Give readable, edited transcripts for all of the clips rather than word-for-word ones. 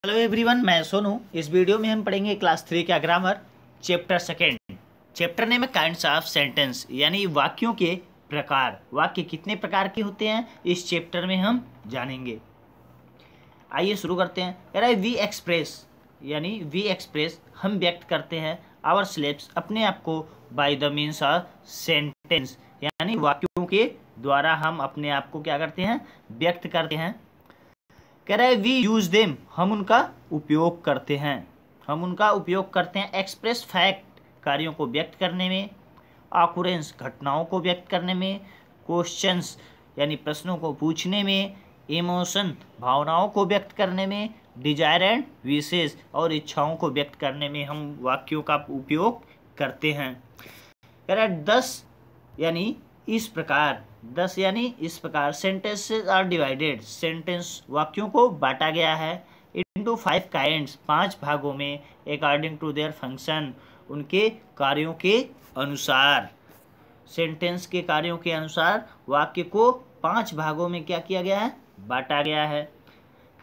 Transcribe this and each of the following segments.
Hello everyone, मैं सोनू। इस video में हम पढ़ेंगे क्लास 3 का grammar chapter second. Chapter name है काइंड्स ऑफ सेंटेंस, यानी वाक्यों के प्रकार। वाक्य कितने प्रकार के होते हैं इस चैप्टर में हम जानेंगे। आइए शुरू करते हैं। कह रहा है वी एक्सप्रेस, यानी वी एक्सप्रेस हम व्यक्त करते हैं आवर सेल्व्स अपने आप को by the means of sentence, यानी वाक्यों के द्वारा हम अपने आप को क्या करते हैं, व्यक्त करते हैं। कह रहा है वी यूज देम, हम उनका उपयोग करते हैं। हम उनका उपयोग करते हैं एक्सप्रेस फैक्ट, कार्यों को व्यक्त करने में। ऑकुरेंस, घटनाओं को व्यक्त करने में। क्वेश्चंस, यानी प्रश्नों को पूछने में। इमोशन, भावनाओं को व्यक्त करने में। डिजायर एंड विशेष, और इच्छाओं को व्यक्त करने में हम वाक्यों का उपयोग करते हैं। कह रहा है 10 यानी इस प्रकार, 10 यानी इस प्रकार। सेंटेंसेस आर डिवाइडेड, सेंटेंस वाक्यों को बांटा गया है इनटू 5 काइंड्स, 5 भागों में। अकॉर्डिंग टू देयर फंक्शन, उनके कार्यों के अनुसार। सेंटेंस के कार्यों के अनुसार वाक्य को 5 भागों में क्या किया गया है, बांटा गया है।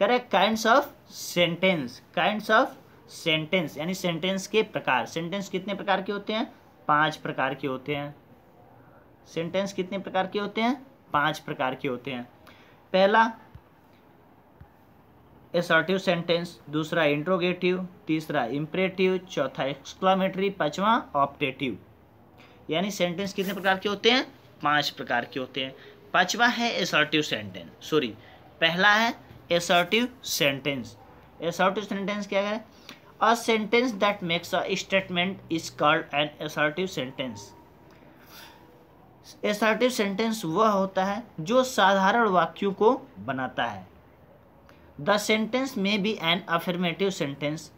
Correct, kinds of sentence, kinds of sentence यानी सेंटेंस के प्रकार। सेंटेंस कितने प्रकार के होते हैं, 5 प्रकार के होते हैं। सेंटेंस कितने प्रकार के होते हैं, 5 प्रकार के होते हैं। पहला असर्टिव सेंटेंस, दूसरा इंट्रोगेटिव, तीसरा इंपरेटिव, चौथा एक्सक्लेमेटरी, पांचवा ऑप्टेटिव। यानी सेंटेंस कितने प्रकार के होते हैं, 5 प्रकार के होते हैं। पांचवा है असर्टिव सेंटेंस, पहला है असर्टिव सेंटेंस। असर्टिव सेंटेंस क्या है, अ sentence that makes a statement is called an assertive sentence. Assertive sentence वह होता है जो साधारण वाक्यों को बनाता है। द सेंटेंस में बी एन अफर्मेटिव सेंटेंस,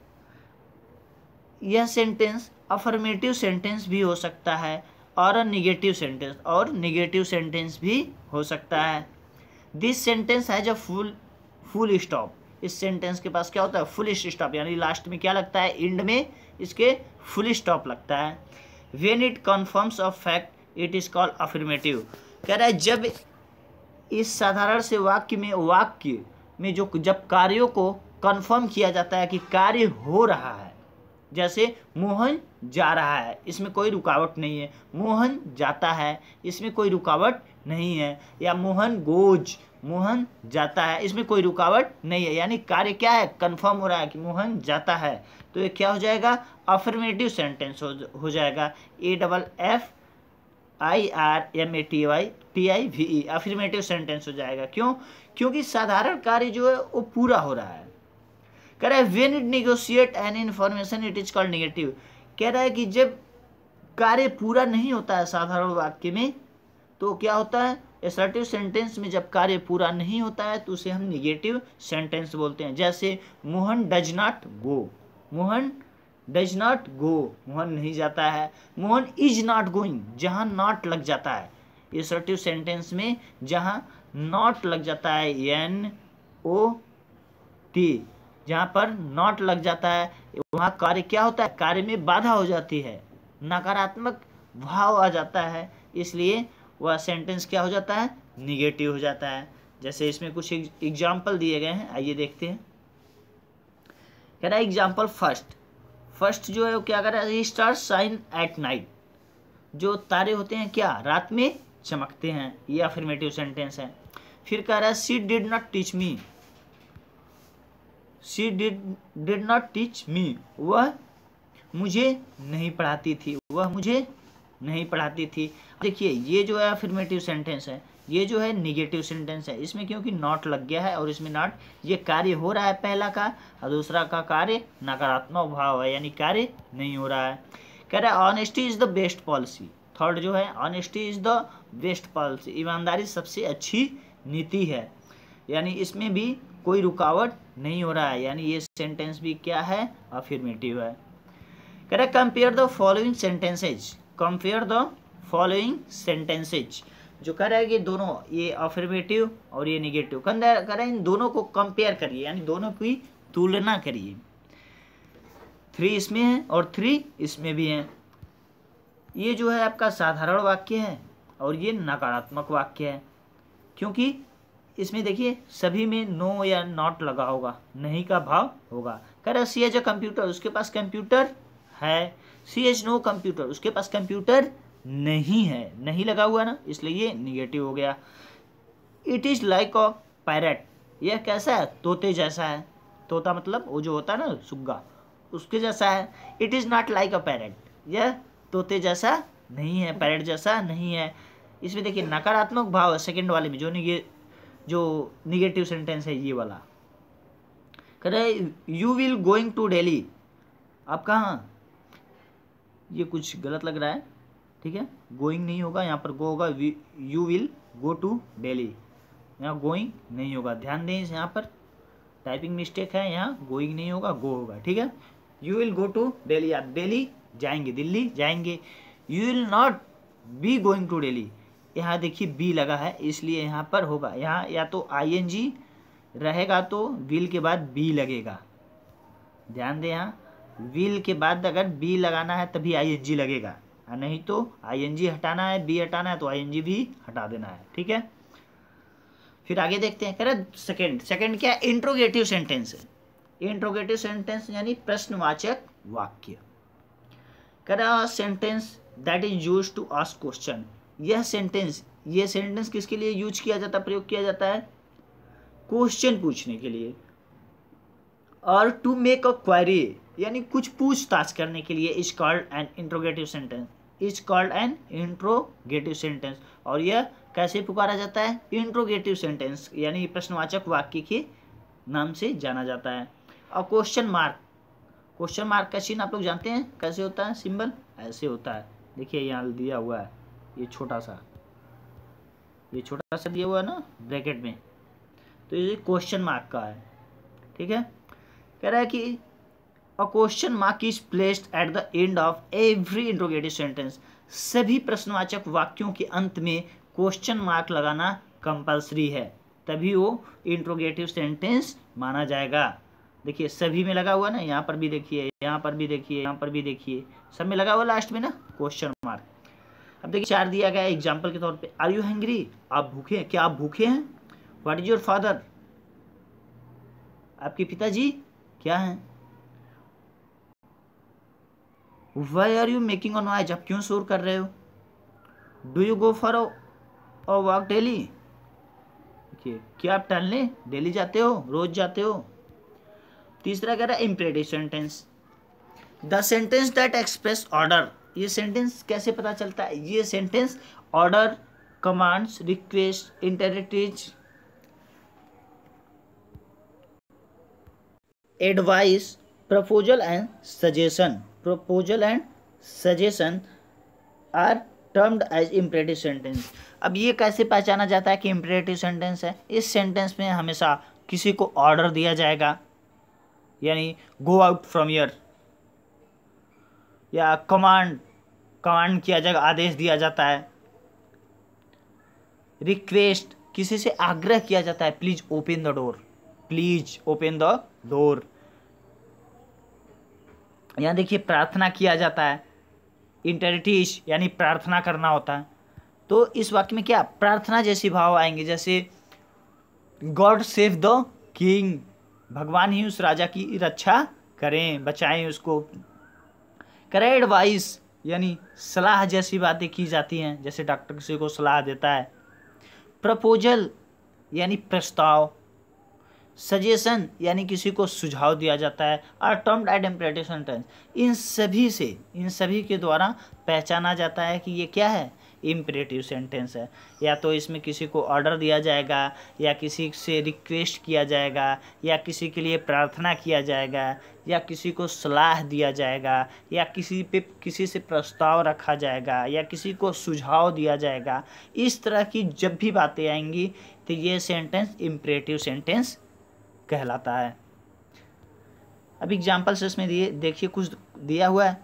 यह सेंटेंस अफर्मेटिव सेंटेंस भी हो सकता है और निगेटिव सेंटेंस, और निगेटिव सेंटेंस भी हो सकता है। This sentence has a full stop, इस सेंटेंस के पास क्या होता है, फुल स्टॉप, यानी लास्ट में क्या लगता है, एंड में इसके फुल स्टॉप लगता है। When it confirms a fact it is called affirmative. कह रहा है जब इस साधारण से वाक्य में जो जब कार्यों को कन्फर्म किया जाता है कि कार्य हो रहा है, जैसे मोहन जा रहा है, इसमें कोई रुकावट नहीं है। मोहन जाता है, इसमें कोई रुकावट नहीं है। या मोहन गोज, मोहन जाता है, इसमें कोई रुकावट नहीं है। यानी कार्य क्या है, कन्फर्म हो रहा है कि मोहन जाता है, तो ये क्या हो जाएगा, अफर्मेटिव सेंटेंस हो जाएगा। AFFIRMATIVE, अफर्मेटिव सेंटेंस हो जाएगा। क्यों, क्योंकि साधारण कार्य जो है वो पूरा हो रहा है। कह रहा है when it negotiate an information it is called negative. कह रहा है कि जब कार्य पूरा नहीं होता है साधारण वाक्य में, तो क्या होता है, असर्टिव सेंटेंस में जब कार्य पूरा नहीं होता है तो उसे हम निगेटिव सेंटेंस बोलते हैं। जैसे Mohan does not go, Mohan does not go, Mohan नहीं जाता है। मोहन इज नॉट गोइंग, जहाँ नॉट लग जाता है, असर्टिव सेंटेंस में जहाँ नॉट लग जाता है, NOT, जहाँ पर नॉट लग जाता है वहाँ कार्य क्या होता है, कार्य में बाधा हो जाती है, नकारात्मक भाव आ जाता है, इसलिए वह सेंटेंस क्या हो जाता है, निगेटिव हो जाता है। जैसे इसमें कुछ एग्जाम्पल दिए गए हैं, आइए देखते हैं। कह रहा है एग्जाम्पल फर्स्ट जो है वो क्या कर रहा है, स्टार्स शाइन एट नाइट, जो तारे होते हैं क्या, रात में चमकते हैं, ये अफर्मेटिव सेंटेंस है। फिर कह रहा है she did not teach me, she did not teach me, वह मुझे नहीं पढ़ाती थी, वह मुझे नहीं पढ़ाती थी। देखिए ये जो है अफर्मेटिव सेंटेंस है, ये जो है निगेटिव सेंटेंस है। इसमें क्योंकि नॉट लग गया है और इसमें नॉट, ये कार्य हो रहा है पहला का, और दूसरा का कार्य नकारात्मक भाव है, यानी कार्य नहीं हो रहा है। कह रहा है honesty is the best policy, third जो है honesty is the best policy, ईमानदारी सबसे अच्छी नीति है, यानी इसमें भी कोई रुकावट नहीं हो रहा है, यानी ये सेंटेंस भी क्या है, अफर्मेटिव है। कह रहा है compare the following sentences, compare the following sentences, जो कह रहा है कि दोनों, ये अफर्मेटिव और ये निगेटिव, कह रहा है इन दोनों को कंपेयर करिए, यानी दोनों की तुलना करिए। 3 इसमें है और 3 इसमें भी है। ये जो है आपका साधारण वाक्य है और ये नकारात्मक वाक्य है, क्योंकि इसमें देखिए सभी में नो या नॉट लगा होगा, नहीं का भाव होगा। कह रहा सी हैज अ कंप्यूटर, उसके पास कंप्यूटर है। सी हैज नो कंप्यूटर, उसके पास कंप्यूटर नहीं है, नहीं लगा हुआ ना, इसलिए ये निगेटिव हो गया। It is like a parrot, यह कैसा है, तोते जैसा है। तोता मतलब वो जो होता है ना सुग्गा, उसके जैसा है। It is not like a parrot, यह तोते जैसा नहीं है, पैरट जैसा नहीं है। इसमें देखिए नकारात्मक भाव है सेकंड वाले में, जो निगेटिव सेंटेंस है ये वाला। कह रहे you will going to Delhi, आप कहाँ, ये कुछ गलत लग रहा है, ठीक है, गोइंग नहीं होगा, यहाँ पर गो होगा। You will go to Delhi, यहाँ गोइंग नहीं होगा, ध्यान दें यहाँ पर टाइपिंग मिस्टेक है, यहाँ गोइंग नहीं होगा, गो होगा, ठीक है। You will go to Delhi, आप दिल्ली जाएंगे, दिल्ली जाएंगे। You will not be going to Delhi, यहाँ देखिए बी लगा है इसलिए यहाँ पर होगा, यहाँ या तो आईएनजी रहेगा तो विल के बाद बी लगेगा, ध्यान दें, यहाँ विल के बाद अगर बी लगाना है तभी आईएनजी लगेगा, नहीं तो आईएनजी हटाना है, बी हटाना है तो आईएनजी भी हटा देना है, ठीक है। फिर आगे देखते हैं, कह रहा सेकंड क्या है, इंट्रोगेटिव सेंटेंस है। इंट्रोगेटिव सेंटेंस यानी प्रश्नवाचक वाक्य। कह रहा sentence that is use to ask question, यह सेंटेंस किसके लिए यूज किया जाता है, प्रयोग किया जाता है, क्वेश्चन पूछने के लिए। और टू मेक अ क्वेरी यानी कुछ पूछताछ करने के लिए is called an interrogative sentence, is called an interrogative sentence. और यह कैसे पुकारा जाता है, इंट्रोगेटिव सेंटेंस यानी प्रश्नवाचक वाक्य के नाम से जाना जाता है। और क्वेश्चन मार्क का चिन्ह आप लोग जानते हैं कैसे होता है, सिंबल ऐसे होता है, देखिए यहाँ दिया हुआ है, ये छोटा सा दिया हुआ है ना ब्रैकेट में, तो ये क्वेश्चन मार्क का है, ठीक है। कह रहा है कि a question mark is placed at the end of every interrogative sentence, सभी प्रश्नवाचक वाक्यों के अंत में क्वेश्चन मार्क लगाना कंपलसरी है, तभी वो इंट्रोगेटिव सेंटेंस माना जाएगा। देखिए सभी में लगा हुआ ना, यहाँ पर भी देखिए, यहाँ पर भी देखिए, यहाँ पर भी देखिए, सब में लगा हुआ लास्ट में ना क्वेश्चन मार्क। अब देखिए 4 दिया गया है एग्जाम्पल के तौर पे, आर यू हैंग्री, आप भूखे हैं, क्या आप भूखे हैं। व्हाट इज योर फादर, आपके पिताजी क्या हैं। Why are you making a noise, आप क्यों शोर कर रहे हो। Do you go for a walk daily, देखिए क्या आप टहलने डेली जाते हो, रोज जाते हो। तीसरा कह रहा है imperative sentence, the sentence that express order, ये सेंटेंस कैसे पता चलता है, ये sentence order, commands, request, interactive, advice, proposal and suggestion are termed as imperative sentence. अब ये कैसे पहचाना जाता है कि इंपरेटिव सेंटेंस है, इस सेंटेंस में हमेशा किसी को ऑर्डर दिया जाएगा, यानी गो आउट फ्रॉम हियर, या कमांड किया जाएगा, आदेश दिया जाता है। रिक्वेस्ट, किसी से आग्रह किया जाता है, please open the door, please open the door. यहाँ देखिए प्रार्थना किया जाता है, इंटरटिश यानी प्रार्थना करना होता है। तो इस वाक्य में क्या प्रार्थना जैसी भाव आएंगे, जैसे गॉड सेव द किंग, भगवान ही उस राजा की रक्षा करें, बचाएं उसको। करें एडवाइस यानी सलाह जैसी बातें की जाती हैं, जैसे डॉक्टर किसी को सलाह देता है। प्रपोजल यानी प्रस्ताव, सजेशन यानी किसी को सुझाव दिया जाता है। और टर्म्ड एज इंपरेटिव सेंटेंस, इन सभी के द्वारा पहचाना जाता है कि ये क्या है, इंपरेटिव सेंटेंस है। या तो इसमें किसी को ऑर्डर दिया जाएगा, या किसी से रिक्वेस्ट किया जाएगा, या किसी के लिए प्रार्थना किया जाएगा, या किसी को सलाह दिया जाएगा, या किसी से प्रस्ताव रखा जाएगा, या किसी को सुझाव दिया जाएगा। इस तरह की जब भी बातें आएंगी तो ये सेंटेंस इंपरेटिव सेंटेंस कहलाता है। अब एग्जाम्पल्स इसमें देखिए कुछ दिया हुआ है।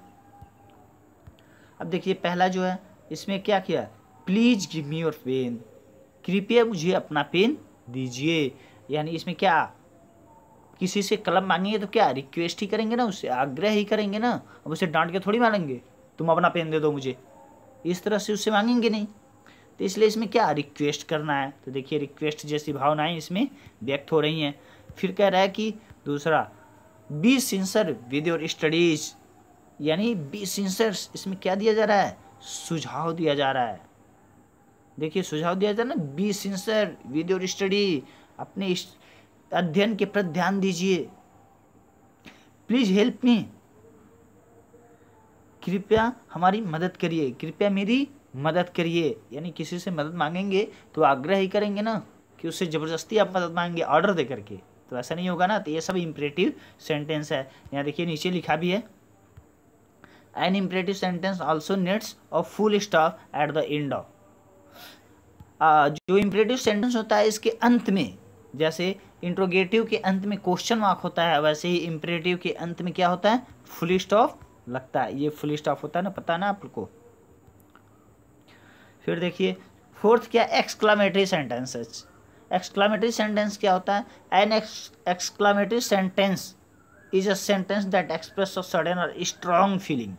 अब देखिए पहला जो है इसमें क्या किया, please give me your pen, कृपया मुझे अपना पेन दीजिए। यानी इसमें क्या, किसी से कलम मांगेंगे तो क्या रिक्वेस्ट ही करेंगे ना, उससे आग्रह ही करेंगे ना, अब उसे डांट के थोड़ी मांगेंगे तुम अपना पेन दे दो मुझे, इस तरह से उससे मांगेंगे नहीं। तो इसलिए इसमें क्या रिक्वेस्ट करना है। तो देखिए रिक्वेस्ट जैसी भावनाएं इसमें व्यक्त हो रही हैं। फिर कह रहा है कि दूसरा be sincere with your studies, यानी बी सिंसियर, इसमें क्या दिया जा रहा है, सुझाव दिया जा रहा है। देखिए सुझाव दिया जा रहा है ना, be sincere with your study, अपने अध्ययन के प्रति ध्यान दीजिए। प्लीज हेल्प मी, कृपया हमारी मदद करिए, कृपया मेरी मदद करिए। यानी किसी से मदद मांगेंगे तो आग्रह ही करेंगे ना, कि उससे ज़बरदस्ती आप मदद मांगेंगे ऑर्डर दे करके, तो ऐसा नहीं होगा ना। तो ये सब इम्परेटिव सेंटेंस है। यहाँ देखिए नीचे लिखा भी है, an imperative sentence also needs a full stop at the end of. जो इम्परेटिव सेंटेंस होता है इसके अंत में, जैसे इंट्रोगेटिव के अंत में क्वेश्चन मार्क होता है, वैसे ही इम्परेटिव के अंत में क्या होता है, फुल स्टॉप लगता है। ये फुल स्टॉप होता है ना, पता ना आपको। फिर देखिए फोर्थ क्या, एक्सक्लामेटरी सेंटेंसेस। एक्सक्लामेटरी सेंटेंस क्या होता है, an exclamatory sentence is a sentence that express a sudden और स्ट्रॉन्ग फीलिंग।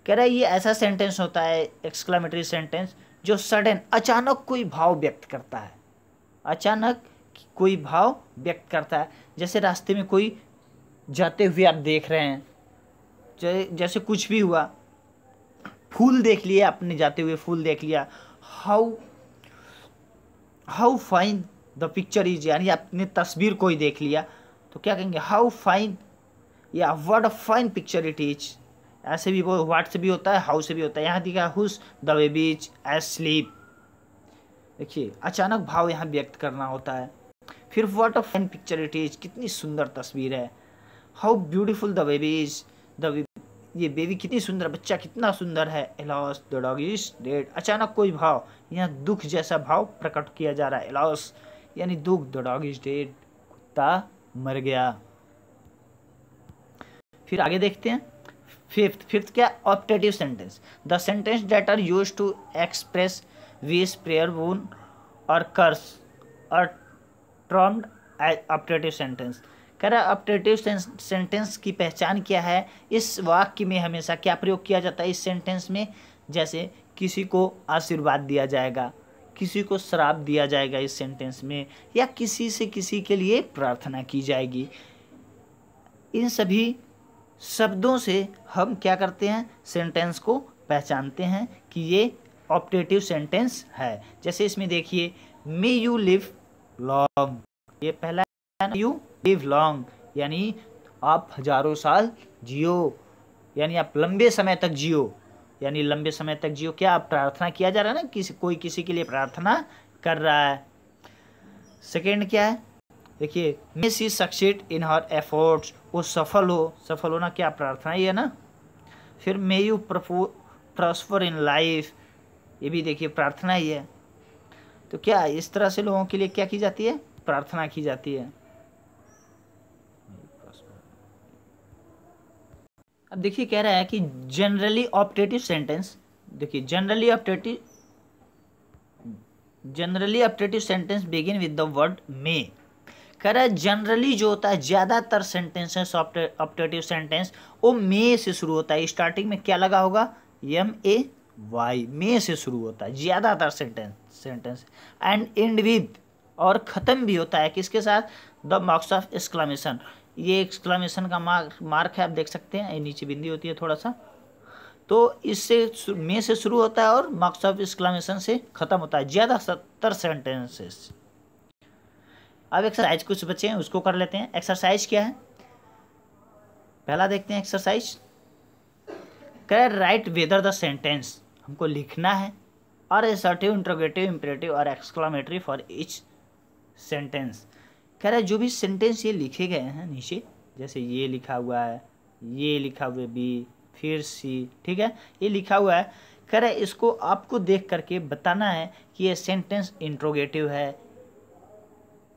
कह रहा है ये ऐसा सेंटेंस होता है एक्सक्लामेटरी सेंटेंस जो सडन, अचानक कोई भाव व्यक्त करता है, अचानक कोई भाव व्यक्त करता है। जैसे रास्ते में कोई जाते हुए आप देख रहे हैं, जैसे कुछ भी हुआ, फूल देख लिया आपने, जाते हुए फूल देख लिया, how fine the picture is, यानी आपने तस्वीर कोई देख लिया तो क्या कहेंगे, हाउ फाइन, या what a fine picture it is. ऐसे भी वो व्हाट से भी होता है, हाउ से भी होता है। यहाँ दिखा हुस द बेबी इज एस्लीप। देखिए अचानक भाव यहाँ व्यक्त करना होता है। फिर what a fine picture it is, कितनी सुंदर तस्वीर है। How beautiful the baby is, ये बेबी कितनी सुंदर, बच्चा कितना सुंदर है। एलॉस द डॉग इज डेड, अचानक कोई भाव, यहाँ दुख जैसा भाव प्रकट किया जा रहा है। एलॉस यानी दुख, द डॉग इज डेड, कुत्ता मर गया। फिर आगे देखते हैं फिफ्थ क्या, optative sentence, the sentence that are used to express wish, prayer, boon और कर्स और टर्म्ड एज ऑप्टेटिव सेंटेंस। कह रहा है ऑप्टेटिव सेंटेंस की पहचान क्या है, इस वाक्य में हमेशा क्या प्रयोग किया जाता है इस सेंटेंस में, जैसे किसी को आशीर्वाद दिया जाएगा, किसी को श्राप दिया जाएगा इस सेंटेंस में, या किसी से किसी के लिए प्रार्थना की जाएगी। इन सभी शब्दों से हम क्या करते हैं, सेंटेंस को पहचानते हैं कि ये ऑप्टेटिव सेंटेंस है। जैसे इसमें देखिए, मे यू लिव लॉन्ग, ये पहला है, यू लिव लॉन्ग यानी आप हजारों साल जियो, यानी आप लंबे समय तक जियो, यानी लंबे समय तक जियो। क्या प्रार्थना किया जा रहा है ना, कोई किसी के लिए प्रार्थना कर रहा है। सेकेंड क्या है, देखिए, may she succeed in her efforts, वो सफल हो, सफल होना क्या प्रार्थना ही है ना। फिर may you prosper in life, ये भी देखिए प्रार्थना ही है। तो क्या इस तरह से लोगों के लिए क्या की जाती है, प्रार्थना की जाती है। अब देखिए कह रहा है कि जनरली ऑप्टेटिव सेंटेंस, देखिए generally optative sentence begin with the word may. कह रहा है जनरली जो होता है, ज़्यादातर सेंटेंसेस ऑप्टेटिव सेंटेंस वो मे से शुरू होता है। स्टार्टिंग में क्या लगा होगा, MAY, मे से शुरू होता है ज़्यादातर सेंटेंस एंड एंड विद, और ख़त्म भी होता है किसके साथ, द मार्क्स ऑफ एक्सक्लामेशन। ये एक्सक्लामेशन का मार्क है, आप देख सकते हैं, ये नीचे बिंदी होती है थोड़ा सा, तो इससे मे से शुरू होता है और मार्क्स ऑफ एक्सक्लामेशन से ख़त्म होता है ज़्यादातर सेंटेंसेस। अब एक्सरसाइज कुछ बच्चे हैं उसको कर लेते हैं। एक्सरसाइज क्या है, पहला देखते हैं एक्सरसाइज। कह राइट वेदर द सेंटेंस, हमको लिखना है, और असर्टिव, इंट्रोगेटिव, इम्परेटिव और एक्सक्लामेटरी फॉर ईच सेंटेंस। कह रहा है जो भी सेंटेंस ये लिखे गए हैं नीचे, जैसे ये लिखा हुआ है, ये लिखा हुआ है बी, फिर सी, ठीक है, ये लिखा हुआ है। कह रहा है इसको आपको देख करके बताना है कि ये सेंटेंस इंट्रोगेटिव है,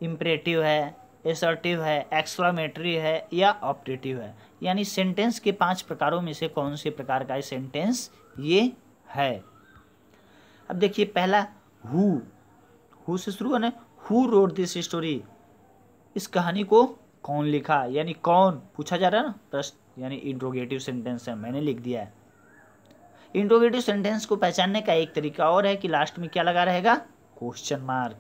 इम्परेटिव है, असर्टिव है, एक्सक्लामेटरी है या ऑप्टेटिव है। यानी सेंटेंस के 5 प्रकारों में से कौन से प्रकार का सेंटेंस ये है। अब देखिए पहला हु से शुरू है ना, हु रोड दिस स्टोरी, इस कहानी को कौन लिखा, यानी कौन पूछा जा रहा है ना प्रश्न, यानी इंट्रोगेटिव सेंटेंस है, मैंने लिख दिया है। इंट्रोगेटिव सेंटेंस को पहचानने का एक तरीका और है कि लास्ट में क्या लगा रहेगा, question mark.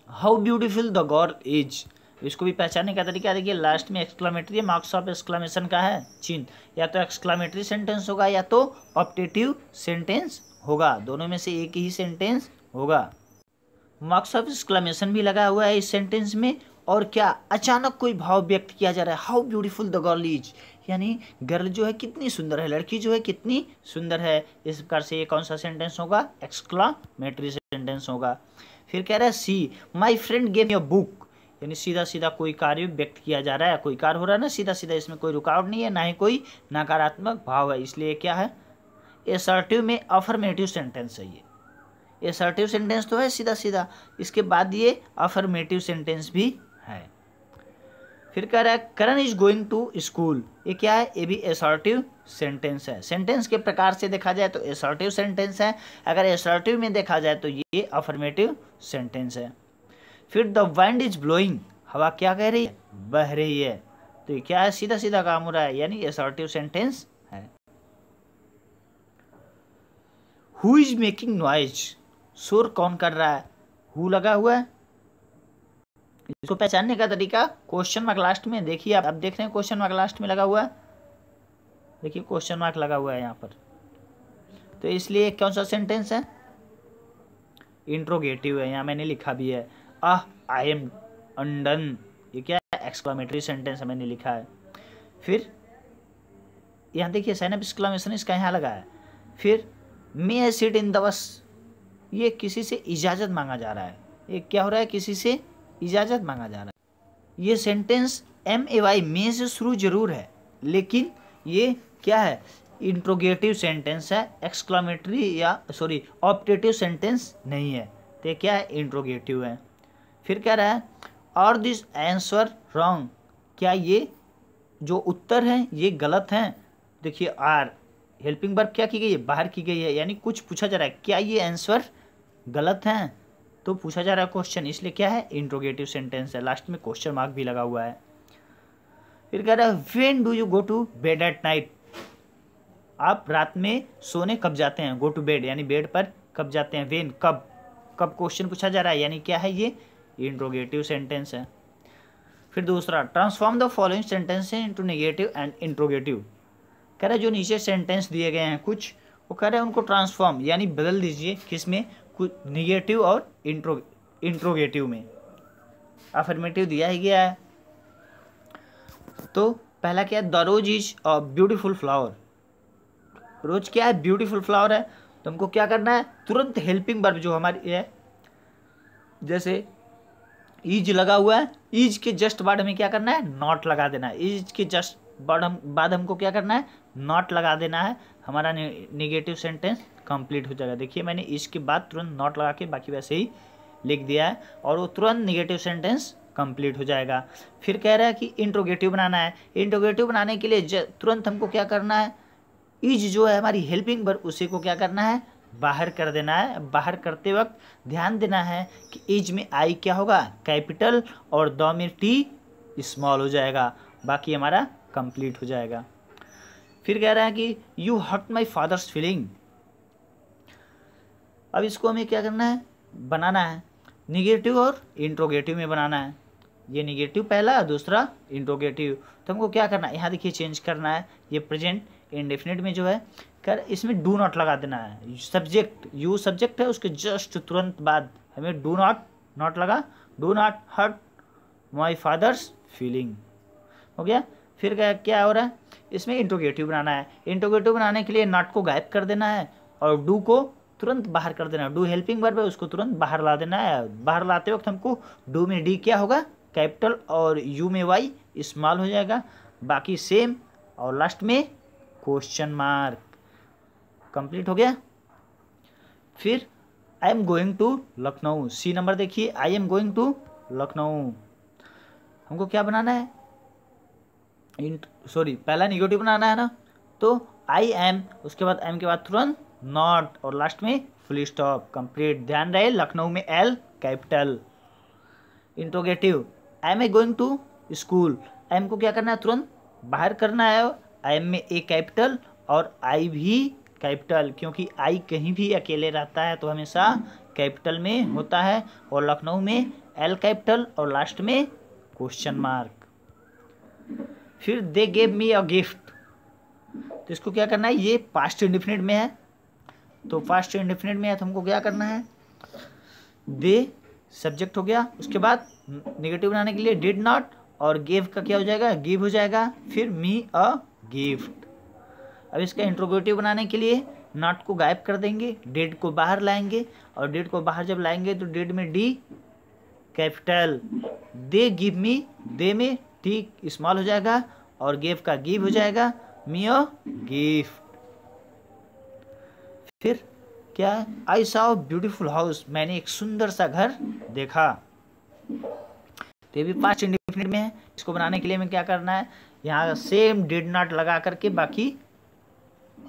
How beautiful the girl is, इसको भी पहचानने का तरीका देखिए, लास्ट में एक्सक्लेमेटरी मार्क्स ऑफ एक्सक्लेमेशन का है चिन्ह, या तो एक्सक्लेमेटरी सेंटेंस होगा या तो ऑप्टेटिव सेंटेंस होगा, दोनों में से एक ही सेंटेंस होगा। मार्क्स ऑफ एक्सक्लेमेशन भी लगा हुआ है इस सेंटेंस में, और क्या, अचानक कोई भाव व्यक्त किया जा रहा है, how beautiful the girl is, यानी गर्ल जो है कितनी सुंदर है, लड़की जो है कितनी सुंदर है। इस प्रकार से ये कौन सा सेंटेंस होगा, एक्सक्लेमेटरी सेंटेंस होगा। फिर कह रहा है C my friend gave me a book, यानी सीधा सीधा कोई कार्य व्यक्त किया जा रहा है, कोई कार्य हो रहा है ना सीधा सीधा, इसमें कोई रुकावट नहीं है, ना ही कोई नकारात्मक भाव है, इसलिए क्या है, असर्टिव में अफर्मेटिव सेंटेंस है। ये असर्टिव सेंटेंस तो है सीधा सीधा, इसके बाद ये अफर्मेटिव सेंटेंस भी है। फिर कह रहा है करण इज गोइंग टू स्कूल, ये क्या है, ये भी असर्टिव सेंटेंस है। सेंटेंस के प्रकार से देखा जाए तो असर्टिव सेंटेंस है, अगर असर्टिव में देखा जाए तो ये अफर्मेटिव सेंटेंस है। फिर द वाइंड इज ब्लोइंग, हवा क्या कह रही है, बह रही है, तो ये क्या है, सीधा सीधा काम हो रहा है, यानी असर्टिव सेंटेंस है। हु इज मेकिंग नॉइज, शोर कौन कर रहा है, हु लगा हुआ है। इसको पहचानने का तरीका क्वेश्चन मार्क लास्ट में देखिए, आप देख रहे हैं क्वेश्चन मार्क लास्ट में लगा हुआ है, देखिए क्वेश्चन मार्क लगा हुआ है यहाँ पर, तो इसलिए कौन सा सेंटेंस है, इंट्रोगेटिव है, यहाँ मैंने लिखा भी है। आई एम अनडन, ये क्या है, एक्सक्लेमेटरी सेंटेंस है, मैंने लिखा है। फिर यहाँ देखिए साइन ऑफ एक्सक्लेमेशन इसका यहाँ लगा है। फिर मे I sit in the bus, ये किसी से इजाज़त मांगा जा रहा है, ये क्या हो रहा है, किसी से इजाज़त मांगा जा रहा है। ये सेंटेंस MAY में से शुरू जरूर है, लेकिन ये क्या है, इंट्रोगेटिव सेंटेंस है, एक्सक्लेमेटरी या सॉरी ऑप्टेटिव सेंटेंस नहीं है, तो ये क्या है, इंट्रोगेटिव है। फिर कह रहा है और दिस आंसर रॉन्ग, क्या ये जो उत्तर हैं ये गलत हैं। देखिए आर हेल्पिंग वर्ब क्या की गई है, बाहर की गई है, यानी कुछ पूछा जा रहा है, क्या ये आंसर गलत हैं, तो पूछा जा रहा है क्वेश्चन, इसलिए क्या है, इंट्रोगेटिव सेंटेंस है, लास्ट में क्वेश्चन मार्क भी लगा हुआ है। फिर कह रहा है when do you go to bed at night, आप रात में सोने कब जाते हैं, गो टू बेड यानी बेड पर कब जाते हैं, व्हेन कब, कब क्वेश्चन पूछा जा रहा है, यानी क्या है, ये इंट्रोगेटिव सेंटेंस है। फिर दूसरा transform the following sentence into negative and interrogative, कह रहा है जो नीचे सेंटेंस दिए गए हैं कुछ, वो कह रहे हैं उनको ट्रांसफॉर्म यानी बदल दीजिए, किसमें, कुछ निगेटिव और इंट्रोगेटिव में। अफर्मेटिव दिया ही गया है, तो पहला क्या है, the rose is a beautiful flower, rose क्या है, ब्यूटीफुल फ्लावर है, तो हमको क्या करना है, तुरंत हेल्पिंग वर्ब जो हमारी है, जैसे इज लगा हुआ है, इज के जस्ट बाद हमें क्या करना है, नॉट लगा देना है, इज के जस्ट बाद हमको क्या करना है, नॉट लगा देना है, हमारा नेगेटिव सेंटेंस कंप्लीट हो जाएगा। देखिए मैंने इसके बाद तुरंत नॉट लगा के बाकी वैसे ही लिख दिया है, और वो तुरंत नेगेटिव सेंटेंस कंप्लीट हो जाएगा। फिर कह रहा है कि इंट्रोगेटिव बनाना है, इंट्रोगेटिव बनाने के लिए तुरंत हमको क्या करना है, इज जो है हमारी हेल्पिंग वर्ब, उसी को क्या करना है, बाहर कर देना है। बाहर करते वक्त ध्यान देना है कि इज में आई क्या होगा, कैपिटल, और द में टी स्मॉल हो जाएगा, बाकी हमारा कंप्लीट हो जाएगा। फिर कह रहा है कि you hurt my father's feeling, अब इसको हमें क्या करना है, बनाना है, निगेटिव और इंट्रोगेटिव में बनाना है, ये निगेटिव पहला, दूसरा इंट्रोगेटिव, तो हमको क्या करना है, यहाँ देखिए चेंज करना है, ये प्रेजेंट इंडेफिनिट में जो है कर इसमें डू नॉट लगा देना है, सब्जेक्ट यू सब्जेक्ट है, उसके जस्ट तुरंत बाद हमें डू नॉट लगा, do not hurt my father's feeling, हो गया। फिर क्या हो रहा है, इसमें इंट्रोगेटिव बनाना है, इंट्रोगेटिव बनाने के लिए नॉट को गायब कर देना है और डू को तुरंत बाहर कर देना है, डू हेल्पिंग वर्ब है, उसको तुरंत बाहर ला देना है। बाहर लाते वक्त हमको डू में डी क्या होगा, कैपिटल, और यू में वाई स्मॉल हो जाएगा, बाकी सेम, और लास्ट में क्वेश्चन मार्क, कंप्लीट हो गया। फिर I am going to Lucknow, C number देखिए, I am going to Lucknow, हमको क्या बनाना है, पहला निगेटिव बनाना है ना, तो आई एम, उसके बाद एम के बाद तुरंत नॉट, और लास्ट में फुल स्टॉप, कंप्लीट। ध्यान रहे लखनऊ में L capital. Interrogative, am a going to school, am को क्या करना है, तुरंत बाहर करना है, आई एम में ए कैपिटल और आई भी कैपिटल, क्योंकि आई कहीं भी अकेले रहता है तो हमेशा कैपिटल में होता है। और लखनऊ में एल कैपिटल और लास्ट में क्वेश्चन मार्क। फिर they gave me a gift, तो इसको क्या करना है, ये पास्ट इंडेफिनिट में है, तो पास्ट इंडेफिनिट में है तो हमको क्या करना है, दे सब्जेक्ट हो गया, उसके बाद नेगेटिव बनाने के लिए डिड नॉट, और गिव का क्या हो जाएगा, गिव हो जाएगा, फिर मी अ गिफ्ट। अब इसका इंट्रोगेटिव बनाने के लिए नॉट को गायब कर देंगे, डिड को बाहर लाएंगे, और डिड को बाहर जब लाएंगे तो डिड में D capital, they give me, they में टी स्मॉल हो जाएगा, और गिव का गिव हो जाएगा, मी अ गिफ्ट। फिर क्या, आई सॉ ब्यूटीफुल हाउस, मैंने एक सुंदर सा घर देखा, तो ये भी पास्ट इंडेफिनिट में है। इसको बनाने के लिए हमें क्या करना है, यहाँ सेम डिड नॉट लगा करके बाकी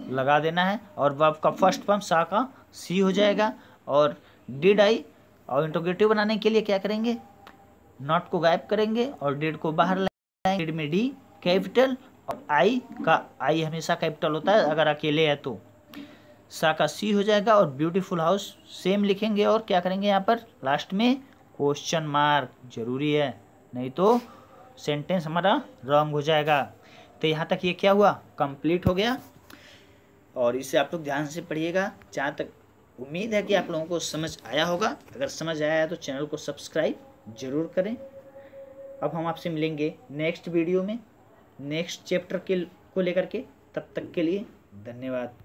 लगा देना है, और वर्ब का फर्स्ट फॉर्म सा का सी हो जाएगा, और डिड आई, और इंट्रोगेटिव बनाने के लिए क्या करेंगे, नॉट को गायब करेंगे और डिड को बाहर लाएंगे, डिड में डी कैपिटल, और आई का आई हमेशा कैपिटल होता है अगर अकेले है तो, सा का सी हो जाएगा, और ब्यूटीफुल हाउस सेम लिखेंगे, और क्या करेंगे यहाँ पर लास्ट में क्वेश्चन मार्क जरूरी है, नहीं तो सेंटेंस हमारा रॉन्ग हो जाएगा। तो यहाँ तक ये क्या हुआ, कंप्लीट हो गया, और इसे आप लोग ध्यान से पढ़िएगा। जहाँ तक उम्मीद है कि आप लोगों को समझ आया होगा, अगर समझ आया है तो चैनल को सब्सक्राइब जरूर करें। अब हम आपसे मिलेंगे नेक्स्ट वीडियो में नेक्स्ट चैप्टर को लेकर के, तब तक के लिए धन्यवाद।